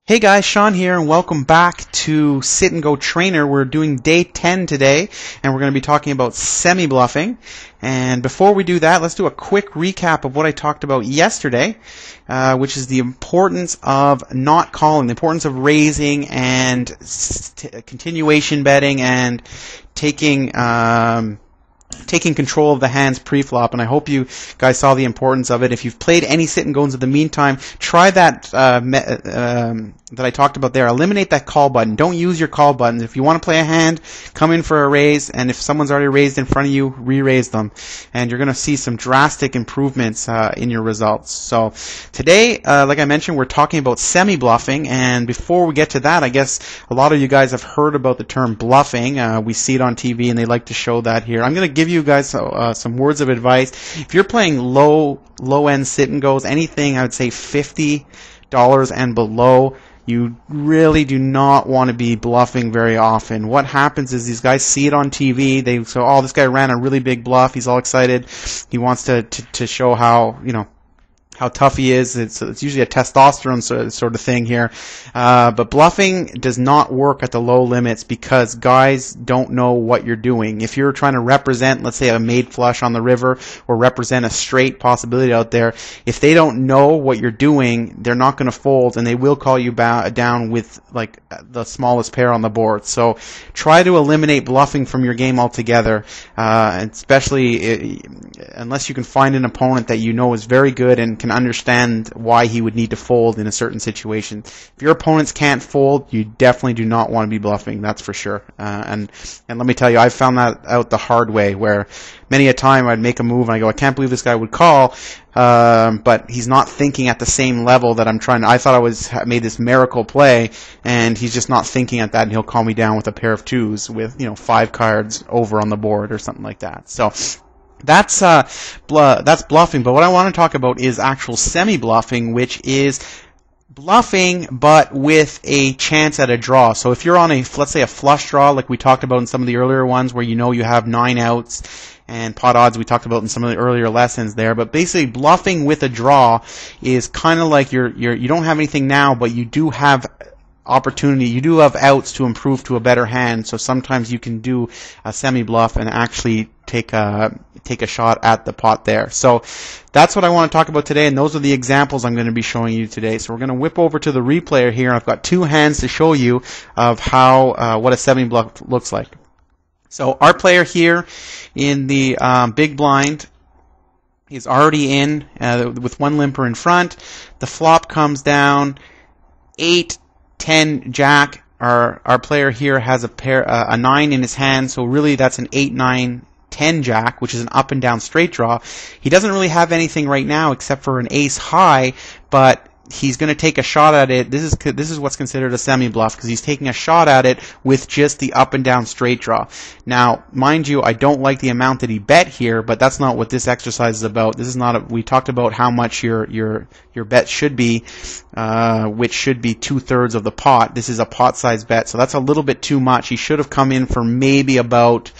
Hey guys, Sean here, and welcome back to Sit and Go Trainer. We're doing day 10 today, and we're going to be talking about semi-bluffing. And before we do that, let's do a quick recap of what I talked about yesterday, which is the importance of not calling, the importance of raising and continuation betting and taking control of the hands pre-flop, and I hope you guys saw the importance of it. If you've played any sit and goes in the meantime, try that that I talked about there. Eliminate that call button. Don't use your call button. If you want to play a hand, come in for a raise, and if someone's already raised in front of you, re-raise them, and you're going to see some drastic improvements in your results. So today, like I mentioned, we're talking about semi-bluffing, and before we get to that, I guess a lot of you guys have heard about the term bluffing. We see it on TV, and they like to show that here. I'm going to give you guys some words of advice. If you're playing low-end sit and goes, anything I would say $50 and below, you really do not want to be bluffing very often. What happens is these guys see it on TV. They say, "Oh, this guy ran a really big bluff. He's all excited. He wants to show how, you know, how tough he is." It's usually a testosterone sort of thing here. But bluffing does not work at the low limits because guys don't know what you're doing. If you're trying to represent, let's say, a made flush on the river or represent a straight possibility out there, if they don't know what you're doing, they're not going to fold, and they will call you down with like the smallest pair on the board. So try to eliminate bluffing from your game altogether, and especially unless you can find an opponent that you know is very good and can understand why he would need to fold in a certain situation. If your opponents can't fold, you definitely do not want to be bluffing, that's for sure. And let me tell you, I found that out the hard way, where many a time I'd make a move and I go, I can't believe this guy would call, but he's not thinking at the same level that I'm trying to. I thought I made this miracle play, and he's just not thinking at that, and he'll call me down with a pair of twos with, you know, 5 cards over on the board or something like that. So that's bluffing. But what I want to talk about is actual semi-bluffing, which is bluffing but with a chance at a draw. So if you're on let's say a flush draw, like we talked about in some of the earlier ones, where you know you have 9 outs, and pot odds we talked about in some of the earlier lessons there. But basically, bluffing with a draw is kind of like you don't have anything now, but you do have opportunity. You do have outs to improve to a better hand. So sometimes you can do a semi-bluff and actually take a shot at the pot there. So that's what I want to talk about today, and those are the examples I'm going to be showing you today. So we're going to whip over to the replayer here, and I've got 2 hands to show you of how what a semi-bluff looks like. So our player here in the big blind is already in with 1 limper in front. The flop comes down 8, 10, jack. Our player here has a 9 in his hand, so really that's an 8, 9, 10 jack, which is an up and down straight draw. He doesn't really have anything right now except for an ace high, but he's going to take a shot at it. This is what's considered a semi-bluff, because he's taking a shot at it with just the up and down straight draw. Now, mind you, I don't like the amount that he bet here, but that's not what this exercise is about. This is not we talked about how much your bet should be, which should be 2/3 of the pot. This is a pot size bet, so that's a little bit too much. He should have come in for maybe about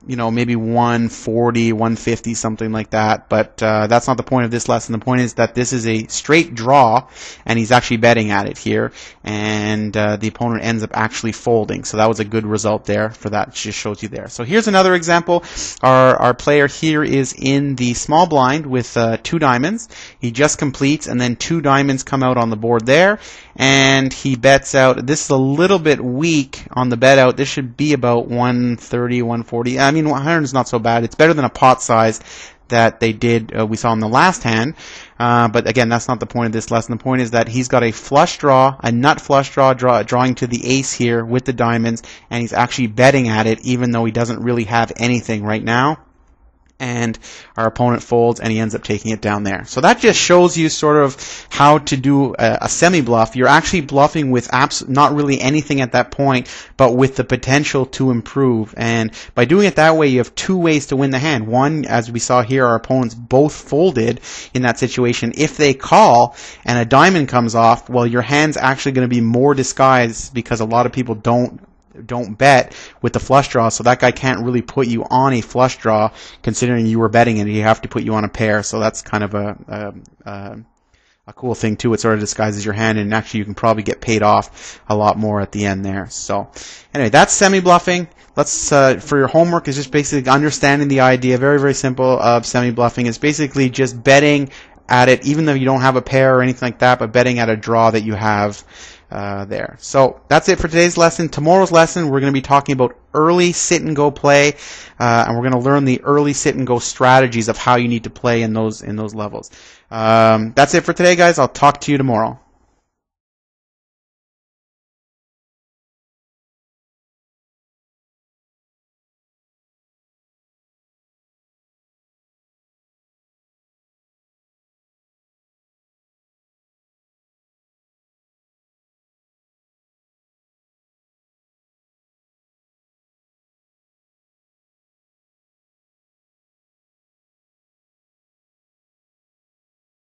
maybe 140, 150, something like that. But that's not the point of this lesson. The point is that this is a straight draw, and he's actually betting at it here, and the opponent ends up actually folding. So that was a good result there for that. It just shows you there. So here's another example. Our player here is in the small blind with 2 diamonds. He just completes, and then 2 diamonds come out on the board there, and he bets out. This is a little bit weak on the bet out. This should be about 130, 140. I mean, 100 is not so bad. It's better than a pot size that they did we saw in the last hand. But again, that's not the point of this lesson. The point is that he's got a flush draw, a nut flush draw, drawing to the ace here with the diamonds, and he's actually betting at it even though he doesn't really have anything right now. And our opponent folds, and he ends up taking it down there. So that just shows you sort of how to do a semi-bluff. You're actually bluffing with not really anything at that point, but with the potential to improve. And by doing it that way, you have 2 ways to win the hand. One, as we saw here, our opponents both folded in that situation. If they call and a diamond comes off, well, your hand's actually going to be more disguised, because a lot of people don't bet with the flush draw, so that guy can't really put you on a flush draw, considering you were betting it. You have to put you on a pair, so that's kind of a a cool thing too. It sort of disguises your hand, and actually you can probably get paid off a lot more at the end there. So anyway, that's semi-bluffing. Let's for your homework is just basically understanding the idea, very, very simple, of semi-bluffing. It's basically just betting at it, even though you don't have a pair or anything like that, but betting at a draw that you have there. So that's it for today's lesson. Tomorrow's lesson, we're going to be talking about early sit-and-go play, and we're going to learn the early sit-and-go strategies of how you need to play in those levels. That's it for today, guys. I'll talk to you tomorrow.